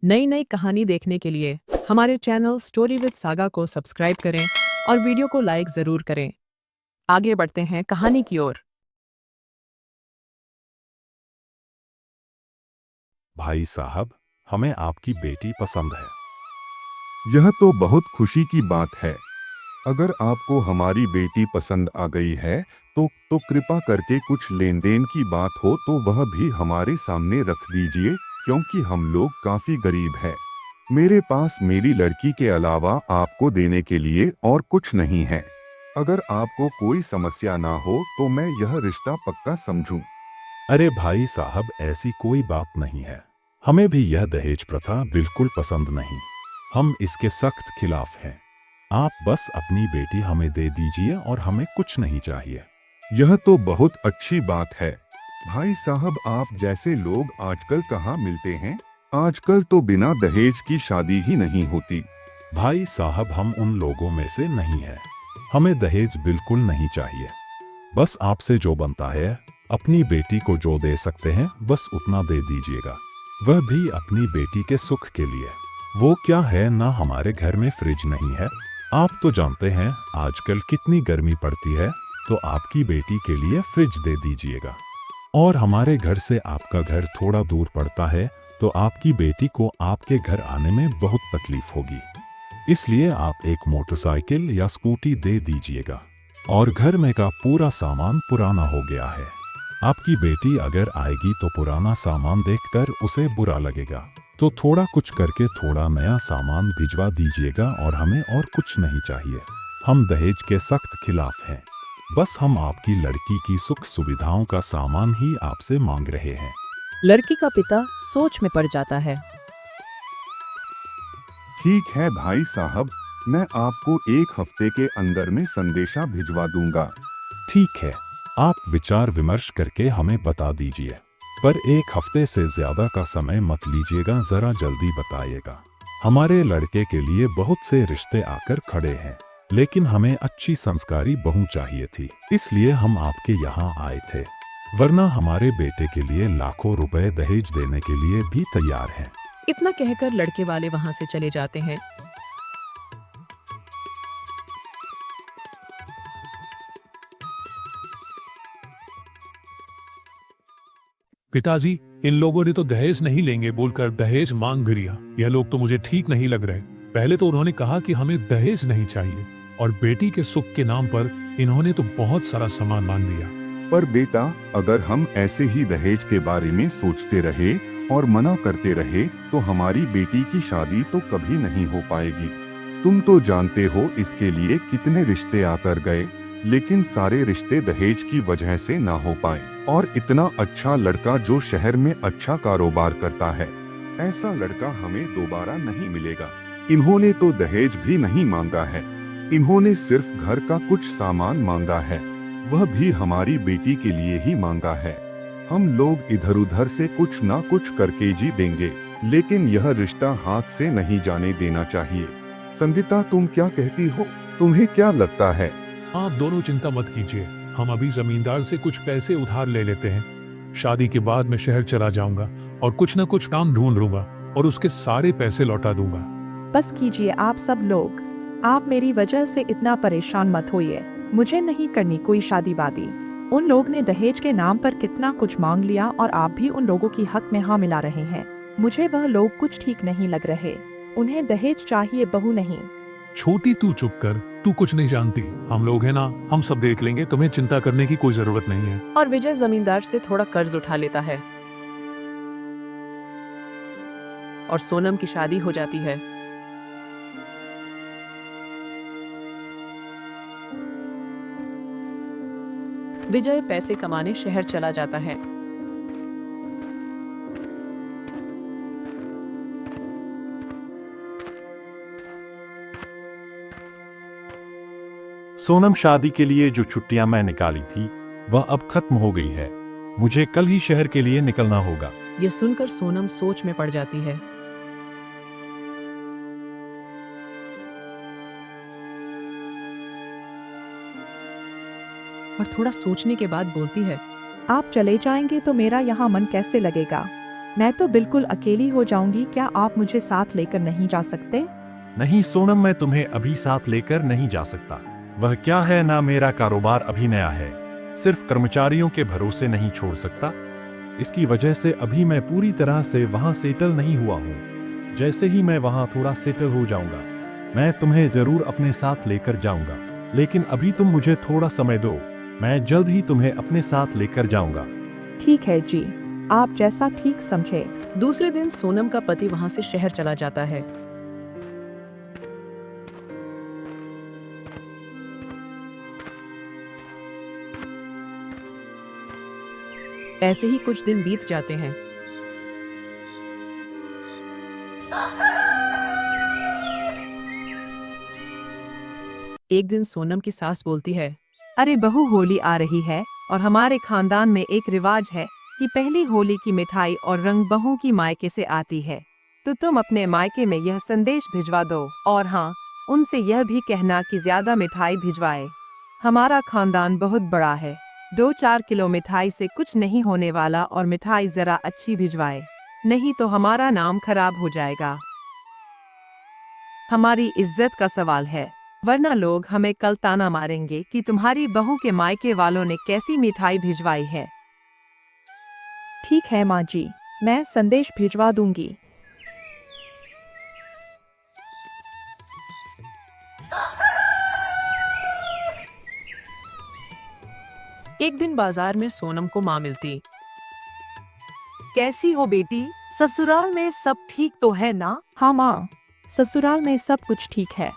नई नई कहानी देखने के लिए हमारे चैनल स्टोरी विद सागा को सब्सक्राइब करें और वीडियो को लाइक ज़रूर करें। आगे बढ़ते हैं कहानी की ओर। भाई साहब, हमें आपकी बेटी पसंद है। यह तो बहुत खुशी की बात है। अगर आपको हमारी बेटी पसंद आ गई है तो कृपा करके कुछ लेन देन की बात हो तो वह भी हमारे सामने रख दीजिए, क्योंकि हम लोग काफी गरीब हैं। मेरे पास मेरी लड़की के अलावा आपको देने के लिए और कुछ नहीं है। अगर आपको कोई समस्या ना हो तो मैं यह रिश्ता पक्का समझूं। अरे भाई साहब, ऐसी कोई बात नहीं है। हमें भी यह दहेज प्रथा बिल्कुल पसंद नहीं। हम इसके सख्त खिलाफ हैं। आप बस अपनी बेटी हमें दे दीजिए और हमें कुछ नहीं चाहिए। यह तो बहुत अच्छी बात है। भाई साहब, आप जैसे लोग आजकल कहाँ मिलते हैं? आजकल तो बिना दहेज की शादी ही नहीं होती। भाई साहब, हम उन लोगों में से नहीं हैं। हमें दहेज बिल्कुल नहीं चाहिए। बस आपसे जो बनता है, अपनी बेटी को जो दे सकते हैं बस उतना दे दीजिएगा, वह भी अपनी बेटी के सुख के लिए। वो क्या है ना, हमारे घर में फ्रिज नहीं है। आप तो जानते हैं आजकल कितनी गर्मी पड़ती है, तो आपकी बेटी के लिए फ्रिज दे दीजिएगा। और हमारे घर से आपका घर थोड़ा दूर पड़ता है, तो आपकी बेटी को आपके घर आने में बहुत तकलीफ होगी। इसलिए आप एक मोटरसाइकिल या स्कूटी दे दीजिएगा। और घर में का पूरा सामान पुराना हो गया है। आपकी बेटी अगर आएगी तो पुराना सामान देखकर उसे बुरा लगेगा, तो थोड़ा कुछ करके थोड़ा नया सामान भिजवा दीजिएगा और हमें और कुछ नहीं चाहिए। हम दहेज के सख्त खिलाफ हैं। बस हम आपकी लड़की की सुख सुविधाओं का सामान ही आपसे मांग रहे हैं। लड़की का पिता सोच में पड़ जाता है। ठीक है भाई साहब, मैं आपको एक हफ्ते के अंदर में संदेशा भिजवा दूंगा। ठीक है, आप विचार विमर्श करके हमें बता दीजिए, पर एक हफ्ते से ज्यादा का समय मत लीजिएगा, जरा जल्दी बताइएगा। हमारे लड़के के लिए बहुत से रिश्ते आकर खड़े हैं, लेकिन हमें अच्छी संस्कारी बहू चाहिए थी, इसलिए हम आपके यहाँ आए थे। वरना हमारे बेटे के लिए लाखों रुपए दहेज देने के लिए भी तैयार हैं। इतना कहकर लड़के वाले वहां से चले जाते हैं। पिताजी, इन लोगों ने तो दहेज नहीं लेंगे बोलकर दहेज मांग लिया। यह लोग तो मुझे ठीक नहीं लग रहे। पहले तो उन्होंने कहा कि हमें दहेज नहीं चाहिए, और बेटी के सुख के नाम पर इन्होंने तो बहुत सारा सामान मांग लिया। पर बेटा, अगर हम ऐसे ही दहेज के बारे में सोचते रहे और मना करते रहे तो हमारी बेटी की शादी तो कभी नहीं हो पाएगी। तुम तो जानते हो इसके लिए कितने रिश्ते आकर गए, लेकिन सारे रिश्ते दहेज की वजह से ना हो पाए। और इतना अच्छा लड़का जो शहर में अच्छा कारोबार करता है, ऐसा लड़का हमें दोबारा नहीं मिलेगा। इन्होंने तो दहेज भी नहीं मांगा है, इन्होंने सिर्फ घर का कुछ सामान मांगा है, वह भी हमारी बेटी के लिए ही मांगा है। हम लोग इधर उधर से कुछ ना कुछ करके जी देंगे, लेकिन यह रिश्ता हाथ से नहीं जाने देना चाहिए। संगीता, तुम क्या कहती हो? तुम्हें क्या लगता है? आप दोनों चिंता मत कीजिए, हम अभी जमींदार से कुछ पैसे उधार ले लेते हैं। शादी के बाद मैं शहर चला जाऊंगा और कुछ न कुछ काम ढूंढ लूंगा और उसके सारे पैसे लौटा दूंगा। बस कीजिए आप सब लोग, आप मेरी वजह से इतना परेशान मत होइए। मुझे नहीं करनी कोई शादी वादी। उन लोग ने दहेज के नाम पर कितना कुछ मांग लिया और आप भी उन लोगों की हक में हाँ मिला रहे हैं। मुझे वह लोग कुछ ठीक नहीं लग रहे। उन्हें दहेज चाहिए, बहू नहीं। छोटी, तू चुप कर, तू कुछ नहीं जानती। हम लोग हैं ना, हम सब देख लेंगे, तुम्हें चिंता करने की कोई जरूरत नहीं है। और विजय जमींदार से थोड़ा कर्ज उठा लेता है और सोनम की शादी हो जाती है। विजय पैसे कमाने शहर चला जाता है। सोनम, शादी के लिए जो छुट्टियां मैं निकाली थी वह अब खत्म हो गई है। मुझे कल ही शहर के लिए निकलना होगा। ये सुनकर सोनम सोच में पड़ जाती है। और थोड़ा सोचने के बाद बोलती है, आप चले जाएंगे तो मेरा यहाँ मन कैसे लगेगा? मैं तो बिल्कुल अकेली हो जाऊंगी, क्या आप मुझे साथ लेकर नहीं जा सकते? नहीं सोनम, मैं तुम्हें अभी साथ लेकर नहीं जा सकता। वह क्या है ना, मेरा कारोबार अभी नया है, सिर्फ कर्मचारियों के भरोसे नहीं छोड़ सकता। इसकी वजह से अभी मैं पूरी तरह से वहां सेटल नहीं हुआ हूँ। जैसे ही मैं वहां थोड़ा सेटल हो जाऊंगा, मैं तुम्हें जरूर अपने साथ लेकर जाऊंगा। लेकिन अभी तुम मुझे थोड़ा समय दो, मैं जल्द ही तुम्हें अपने साथ लेकर जाऊंगा। ठीक है जी, आप जैसा ठीक समझे। दूसरे दिन सोनम का पति वहां से शहर चला जाता है। ऐसे ही कुछ दिन बीत जाते हैं। एक दिन सोनम की सास बोलती है, अरे बहू, होली आ रही है और हमारे खानदान में एक रिवाज है कि पहली होली की मिठाई और रंग बहू की मायके से आती है। तो तुम अपने मायके में यह संदेश भिजवा दो, और हाँ, उनसे यह भी कहना कि ज्यादा मिठाई भिजवाए। हमारा खानदान बहुत बड़ा है, 2-4 किलो मिठाई से कुछ नहीं होने वाला, और मिठाई जरा अच्छी भिजवाए, नहीं तो हमारा नाम खराब हो जाएगा। हमारी इज्जत का सवाल है, वरना लोग हमें कल ताना मारेंगे कि तुम्हारी बहू के मायके वालों ने कैसी मिठाई भिजवाई है। ठीक है माँ जी, मैं संदेश भिजवा दूंगी। एक दिन बाजार में सोनम को माँ मिलती। कैसी हो बेटी? ससुराल में सब ठीक तो है ना? हाँ माँ, ससुराल में सब कुछ ठीक है।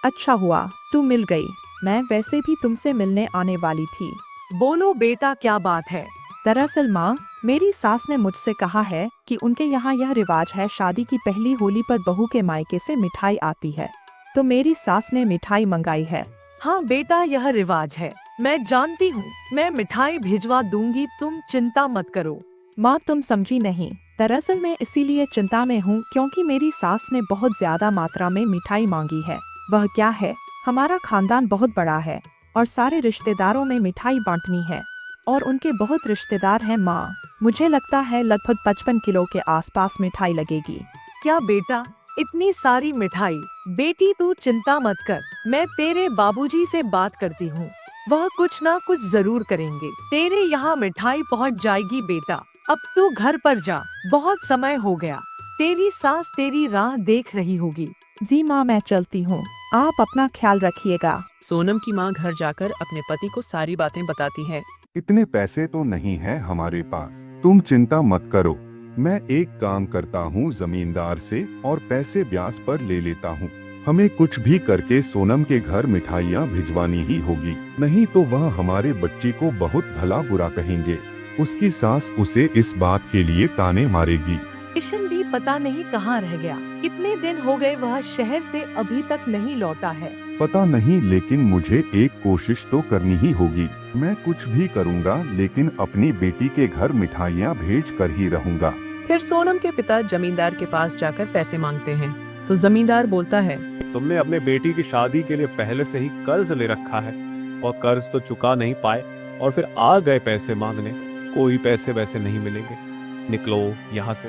अच्छा हुआ तू मिल गई, मैं वैसे भी तुमसे मिलने आने वाली थी। बोलो बेटा, क्या बात है? दरअसल माँ, मेरी सास ने मुझसे कहा है कि उनके यहाँ यह रिवाज है, शादी की पहली होली पर बहू के मायके से मिठाई आती है, तो मेरी सास ने मिठाई मंगाई है। हाँ बेटा, यह रिवाज है, मैं जानती हूँ, मैं मिठाई भिजवा दूंगी, तुम चिंता मत करो। माँ तुम समझी नहीं, दरअसल मैं इसीलिए चिंता में हूँ क्योंकि मेरी सास ने बहुत ज्यादा मात्रा में मिठाई मांगी है। वह क्या है, हमारा खानदान बहुत बड़ा है और सारे रिश्तेदारों में मिठाई बांटनी है, और उनके बहुत रिश्तेदार हैं माँ। मुझे लगता है लगभग 55 किलो के आसपास मिठाई लगेगी। क्या बेटा, इतनी सारी मिठाई? बेटी तू चिंता मत कर, मैं तेरे बाबूजी से बात करती हूँ, वह कुछ ना कुछ जरूर करेंगे, तेरे यहाँ मिठाई पहुँच जाएगी बेटा। अब तू घर पर जा, बहुत समय हो गया, तेरी सास तेरी राह देख रही होगी। जी माँ, मैं चलती हूँ, आप अपना ख्याल रखिएगा। सोनम की माँ घर जाकर अपने पति को सारी बातें बताती है। इतने पैसे तो नहीं है हमारे पास, तुम चिंता मत करो, मैं एक काम करता हूँ जमींदार से और पैसे ब्याज पर ले लेता हूँ। हमें कुछ भी करके सोनम के घर मिठाइयाँ भिजवानी ही होगी, नहीं तो वह हमारे बच्ची को बहुत भला बुरा कहेंगे। उसकी सास उसे इस बात के लिए ताने मारेगी। किशन भी पता नहीं कहाँ रह गया, कितने दिन हो गए वह शहर से अभी तक नहीं लौटा है। पता नहीं, लेकिन मुझे एक कोशिश तो करनी ही होगी। मैं कुछ भी करूँगा, लेकिन अपनी बेटी के घर मिठाइयाँ भेज कर ही रहूँगा। फिर सोनम के पिता जमींदार के पास जाकर पैसे मांगते हैं, तो जमींदार बोलता है, तुमने अपने बेटी की शादी के लिए पहले से ही कर्ज ले रखा है और कर्ज तो चुका नहीं पाए और फिर आ गए पैसे मांगने। कोई पैसे वैसे नहीं मिलेंगे, निकलो यहाँ से,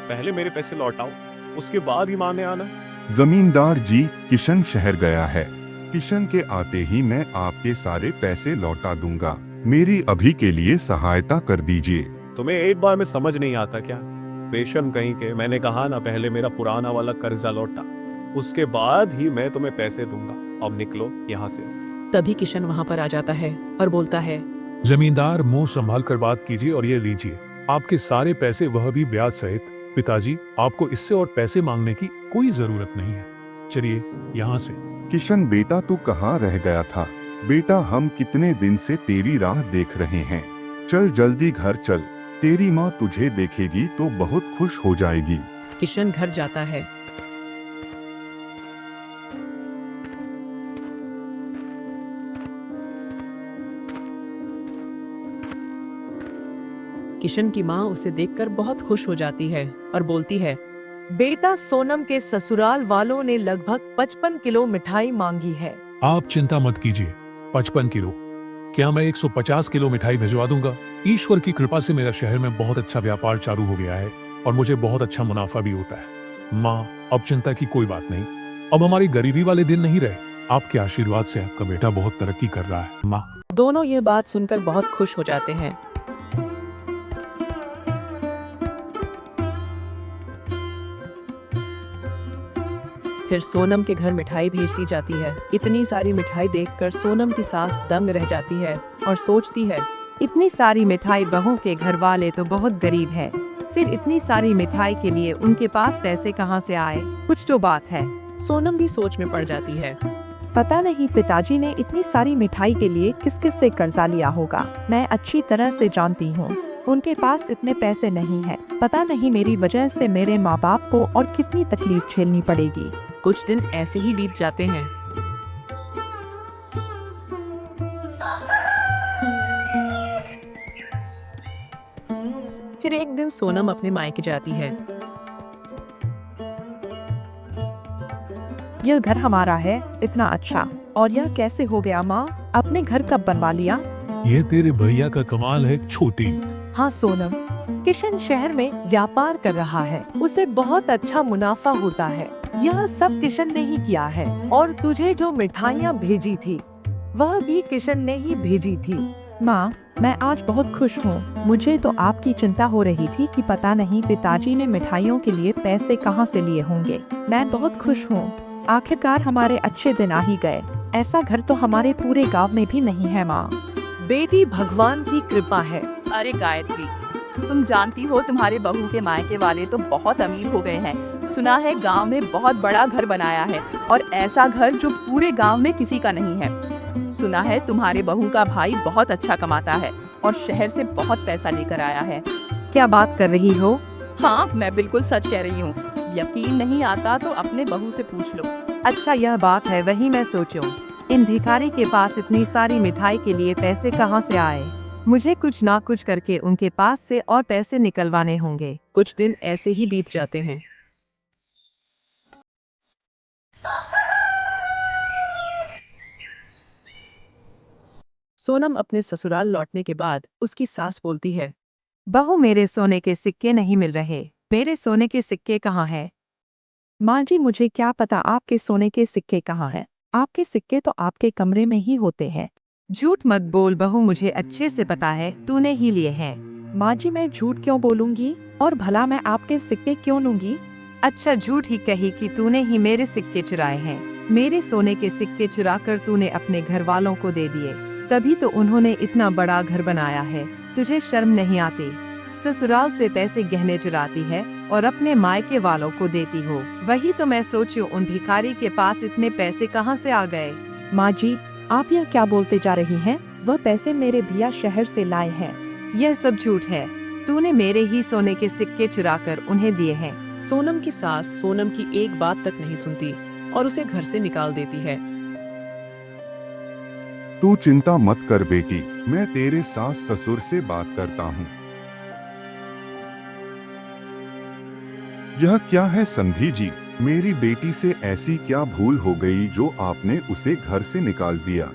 पहले मेरे पैसे लौटाओ, उसके बाद ही मांगने आना। जमींदार जी, किशन शहर गया है, किशन के आते ही मैं आपके सारे पैसे लौटा दूंगा, मेरी अभी के लिए सहायता कर दीजिए। तुम्हें एक बार में समझ नहीं आता क्या? पेशन कहीं के, मैंने कहा ना, पहले मेरा पुराना वाला कर्जा लौटा, उसके बाद ही मैं तुम्हें पैसे दूंगा, अब निकलो यहाँ से। तभी किशन वहाँ पर आ जाता है और बोलता है, जमींदार, मुंह संभाल कर बात कीजिए और ये लीजिए आपके सारे पैसे, वह भी ब्याज सहित। पिताजी, आपको इससे और पैसे मांगने की कोई जरूरत नहीं है, चलिए यहाँ से। किशन बेटा, तू कहाँ रह गया था? बेटा, हम कितने दिन से तेरी राह देख रहे हैं, चल जल्दी घर चल, तेरी माँ तुझे देखेगी तो बहुत खुश हो जाएगी। किशन घर जाता है। किशन की माँ उसे देखकर बहुत खुश हो जाती है और बोलती है, बेटा, सोनम के ससुराल वालों ने लगभग 55 किलो मिठाई मांगी है। आप चिंता मत कीजिए, 55 किलो क्या, मैं 150 किलो मिठाई भिजवा दूंगा। ईश्वर की कृपा से मेरा शहर में बहुत अच्छा व्यापार चालू हो गया है, और मुझे बहुत अच्छा मुनाफा भी होता है। माँ, अब चिंता की कोई बात नहीं। अब हमारी गरीबी वाले दिन नहीं रहे। आपके आशीर्वाद से आपका बेटा बहुत तरक्की कर रहा है माँ। दोनों ये बात सुनकर बहुत खुश हो जाते हैं। फिर सोनम के घर मिठाई भेज दी जाती है। इतनी सारी मिठाई देखकर सोनम की सास दंग रह जाती है और सोचती है, इतनी सारी मिठाई, बहू के घर वाले तो बहुत गरीब है। फिर इतनी सारी मिठाई के लिए उनके पास पैसे कहाँ से आए? कुछ तो बात है। सोनम भी सोच में पड़ जाती है। पता नहीं पिताजी ने इतनी सारी मिठाई के लिए किस किस से कर्जा लिया होगा। मैं अच्छी तरह से जानती हूँ उनके पास इतने पैसे नहीं है। पता नहीं मेरी वजह से मेरे माँ बाप को और कितनी तकलीफ झेलनी पड़ेगी। कुछ दिन ऐसे ही बीत जाते हैं। फिर एक दिन सोनम अपने मायके जाती है। यह घर हमारा है, इतना अच्छा। और यह कैसे हो गया माँ? अपने घर कब बनवा लिया? ये तेरे भैया का कमाल है छोटी। हाँ सोनम, किशन शहर में व्यापार कर रहा है, उसे बहुत अच्छा मुनाफा होता है। यह सब किशन ने ही किया है। और तुझे जो मिठाइयाँ भेजी थी वह भी किशन ने ही भेजी थी। माँ, मैं आज बहुत खुश हूँ। मुझे तो आपकी चिंता हो रही थी कि पता नहीं पिताजी ने मिठाइयों के लिए पैसे कहाँ से लिए होंगे। मैं बहुत खुश हूँ। आखिरकार हमारे अच्छे दिन आ ही गए। ऐसा घर तो हमारे पूरे गांव में भी नहीं है माँ। बेटी भगवान की कृपा है। अरे गायत्री, तुम जानती हो तुम्हारे बहू के मायके वाले तो बहुत अमीर हो गए हैं। सुना है गांव में बहुत बड़ा घर बनाया है, और ऐसा घर जो पूरे गांव में किसी का नहीं है। सुना है तुम्हारे बहू का भाई बहुत अच्छा कमाता है और शहर से बहुत पैसा लेकर आया है। क्या बात कर रही हो? हाँ, मैं बिल्कुल सच कह रही हूँ। यकीन नहीं आता तो अपने बहू से पूछ लो। अच्छा, यह बात है। वही मैं सोचूं, इन भिखारी के पास इतनी सारी मिठाई के लिए पैसे कहाँ से आए? मुझे कुछ ना कुछ करके उनके पास से और पैसे निकलवाने होंगे। कुछ दिन ऐसे ही बीत जाते हैं। सोनम अपने ससुराल लौटने के बाद उसकी सास बोलती है, बहू, मेरे सोने के सिक्के नहीं मिल रहे। मेरे सोने के सिक्के कहाँ है? माँ जी, मुझे क्या पता आपके सोने के सिक्के कहाँ हैं। आपके सिक्के तो आपके कमरे में ही होते हैं। झूठ मत बोल बहू, मुझे अच्छे से पता है तूने ही लिए हैं। माँ जी, मैं झूठ क्यों बोलूंगी? और भला मैं आपके सिक्के क्यों लूंगी? अच्छा, झूठ ही कही कि तूने ही मेरे सिक्के चुराए हैं। मेरे सोने के सिक्के चुराकर तूने अपने घर वालों को दे दिए, तभी तो उन्होंने इतना बड़ा घर बनाया है। तुझे शर्म नहीं आती? ससुराल से पैसे गहने चुराती है और अपने मायके वालों को देती हो। वही तो मैं सोचूं, उन भिखारी के पास इतने पैसे कहाँ से आ गए? माँ जी, आप यह क्या बोलते जा रही हैं? वह पैसे मेरे भैया शहर से लाए हैं। यह सब झूठ है। तूने मेरे ही सोने के सिक्के चुराकर उन्हें दिए हैं। सोनम की सास सोनम की एक बात तक नहीं सुनती और उसे घर से निकाल देती है। तू चिंता मत कर बेटी, मैं तेरे सास ससुर से बात करता हूँ। यह क्या है संधि जी? मेरी बेटी से ऐसी क्या भूल हो गई जो आपने उसे घर से निकाल दिया?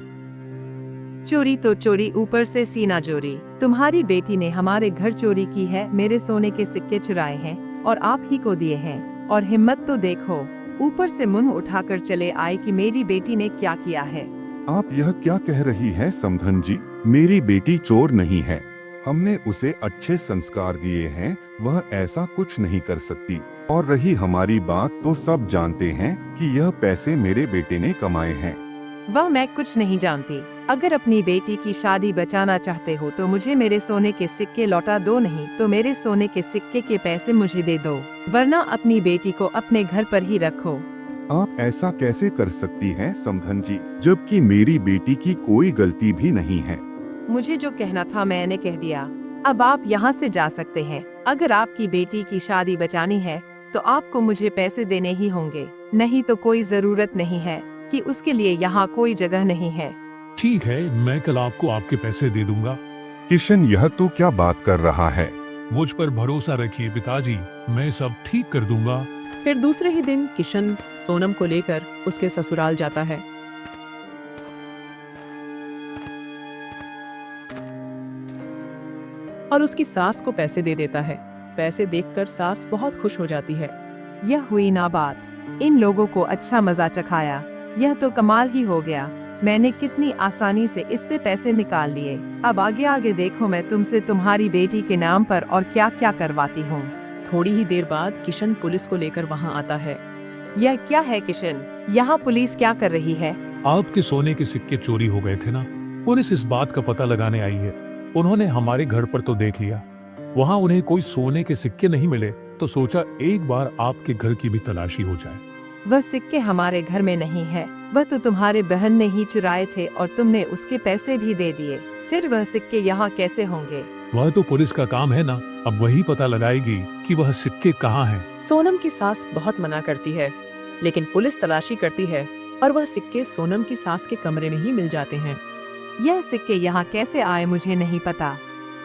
चोरी तो चोरी, ऊपर से सीना चोरी। तुम्हारी बेटी ने हमारे घर चोरी की है, मेरे सोने के सिक्के चुराए हैं और आप ही को दिए हैं। और हिम्मत तो देखो, ऊपर से मुंह उठाकर चले आए कि मेरी बेटी ने क्या किया है। आप यह क्या कह रही हैं समधन जी? मेरी बेटी चोर नहीं है। हमने उसे अच्छे संस्कार दिए हैं, वह ऐसा कुछ नहीं कर सकती। और रही हमारी बात, तो सब जानते हैं कि यह पैसे मेरे बेटे ने कमाए हैं। वह मैं कुछ नहीं जानती। अगर अपनी बेटी की शादी बचाना चाहते हो तो मुझे मेरे सोने के सिक्के लौटा दो, नहीं तो मेरे सोने के सिक्के के पैसे मुझे दे दो, वरना अपनी बेटी को अपने घर पर ही रखो। आप ऐसा कैसे कर सकती हैं समधन जी, जबकि मेरी बेटी की कोई गलती भी नहीं है। मुझे जो कहना था मैंने कह दिया। अब आप यहाँ से जा सकते हैं। अगर आपकी बेटी की शादी बचानी है तो आपको मुझे पैसे देने ही होंगे, नहीं तो कोई जरूरत नहीं है कि उसके लिए यहाँ कोई जगह नहीं है। ठीक है, मैं कल आपको आपके पैसे दे दूंगा। किशन, यह तो क्या बात कर रहा है? मुझ पर भरोसा रखिए पिताजी, मैं सब ठीक कर दूंगा। फिर दूसरे ही दिन किशन सोनम को लेकर उसके ससुराल जाता है। और उसकी सास को पैसे दे देता है। पैसे देखकर सास बहुत खुश हो जाती है। यह हुई ना बात। इन लोगों को अच्छा मजा चखाया। यह तो कमाल ही हो गया। मैंने कितनी आसानी से इससे पैसे निकाल लिए। अब आगे आगे देखो मैं तुमसे तुम्हारी बेटी के नाम पर और क्या क्या करवाती हूँ। थोड़ी ही देर बाद किशन पुलिस को लेकर वहां आता है। यह क्या है किशन? यहाँ पुलिस क्या कर रही है? आपके सोने के सिक्के चोरी हो गए थे ना, पुलिस इस बात का पता लगाने आई है। उन्होंने हमारे घर पर तो देख लिया, वहाँ उन्हें कोई सोने के सिक्के नहीं मिले, तो सोचा एक बार आपके घर की भी तलाशी हो जाए। वह सिक्के हमारे घर में नहीं है। वह तो तुम्हारे बहन ने ही चुराए थे और तुमने उसके पैसे भी दे दिए। फिर वह सिक्के यहाँ कैसे होंगे? वह तो पुलिस का काम है ना, अब वही पता लगाएगी कि वह सिक्के कहाँ हैं। सोनम की सास बहुत मना करती है, लेकिन पुलिस तलाशी करती है और वह सिक्के सोनम की सास के कमरे में ही मिल जाते हैं। यह सिक्के यहाँ कैसे आए मुझे नहीं पता।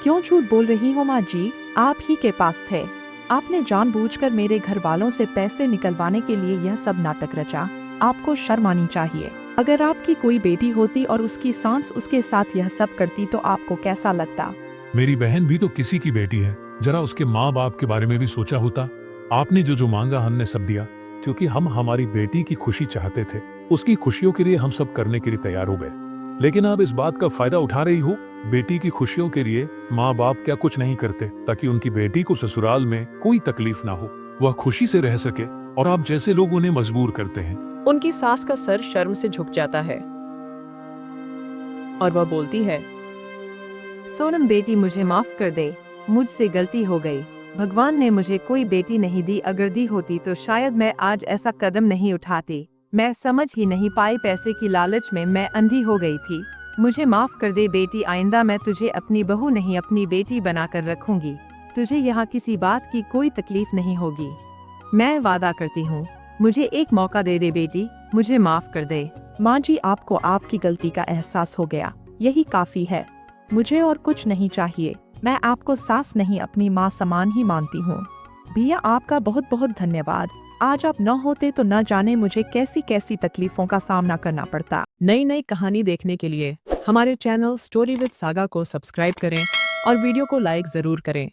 क्यों झूठ बोल रही हो माँ जी? आप ही के पास थे। आपने जानबूझकर मेरे घर वालों से पैसे निकलवाने के लिए यह सब नाटक रचा। आपको शर्म आनी चाहिए। अगर आपकी कोई बेटी होती और उसकी सास उसके साथ यह सब करती तो आपको कैसा लगता? मेरी बहन भी तो किसी की बेटी है, जरा उसके माँ बाप के बारे में भी सोचा होता। आपने जो जो मांगा हमने सब दिया, क्योंकि हम हमारी बेटी की खुशी चाहते थे। उसकी खुशियों के लिए हम सब करने के लिए तैयार हो गए। लेकिन आप इस बात का फायदा उठा रही हो। बेटी की खुशियों के लिए माँ बाप क्या कुछ नहीं करते ताकि उनकी बेटी को ससुराल में कोई तकलीफ ना हो, वह खुशी से रह सके, और आप जैसे लोग उन्हें मजबूर करते हैं। उनकी सास का सर शर्म से झुक जाता है और वह बोलती है, सोनम बेटी मुझे माफ कर दे, मुझसे गलती हो गई। भगवान ने मुझे कोई बेटी नहीं दी, अगर दी होती तो शायद मैं आज ऐसा कदम नहीं उठाती। मैं समझ ही नहीं पाई, पैसे की लालच में मैं अंधी हो गई थी। मुझे माफ कर दे बेटी, आइंदा मैं तुझे अपनी बहू नहीं अपनी बेटी बनाकर रखूंगी। तुझे यहाँ किसी बात की कोई तकलीफ नहीं होगी। मैं वादा करती हूँ। मुझे एक मौका दे दे बेटी, मुझे माफ कर दे। माँ जी, आपको आपकी गलती का एहसास हो गया, यही काफी है। मुझे और कुछ नहीं चाहिए। मैं आपको सास नहीं अपनी माँ समान ही मानती हूँ। भैया आपका बहुत बहुत धन्यवाद। आज आप न होते तो न जाने मुझे कैसी कैसी तकलीफों का सामना करना पड़ता। नई नई कहानी देखने के लिए हमारे चैनल स्टोरी विद सागा को सब्सक्राइब करें और वीडियो को लाइक जरूर करें।